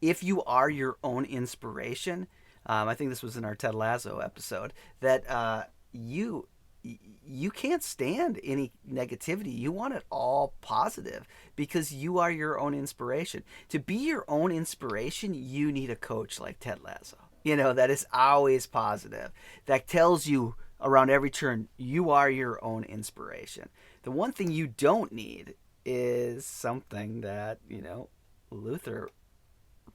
if you are your own inspiration, I think this was in our Ted Lasso episode, that you you can't stand any negativity. You want it all positive because you are your own inspiration. To be your own inspiration, you need a coach like Ted Lasso. That is always positive. That tells you around every turn you are your own inspiration. The one thing you don't need is something that, Luther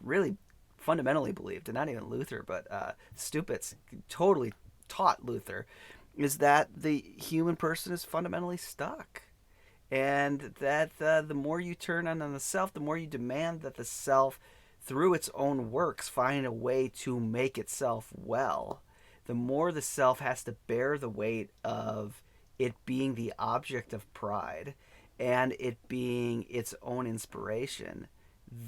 really fundamentally believed, and not even Luther, but Stupitz totally taught Luther, is that the human person is fundamentally stuck. And that the more you turn on the self, the more you demand that the self, through its own works, find a way to make itself well, the more the self has to bear the weight of it being the object of pride and it being its own inspiration,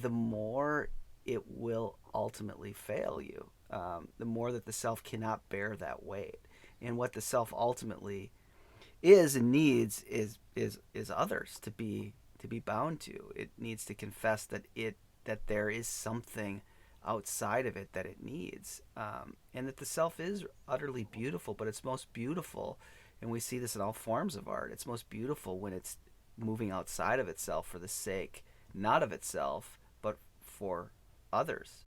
the more it will ultimately fail you. The more that the self cannot bear that weight. And what the self ultimately is and needs is others to be bound to. It needs to confess that there is something outside of it that it needs, and that the self is utterly beautiful. But it's most beautiful, and we see this in all forms of art. It's most beautiful when it's moving outside of itself for the sake not of itself but for others.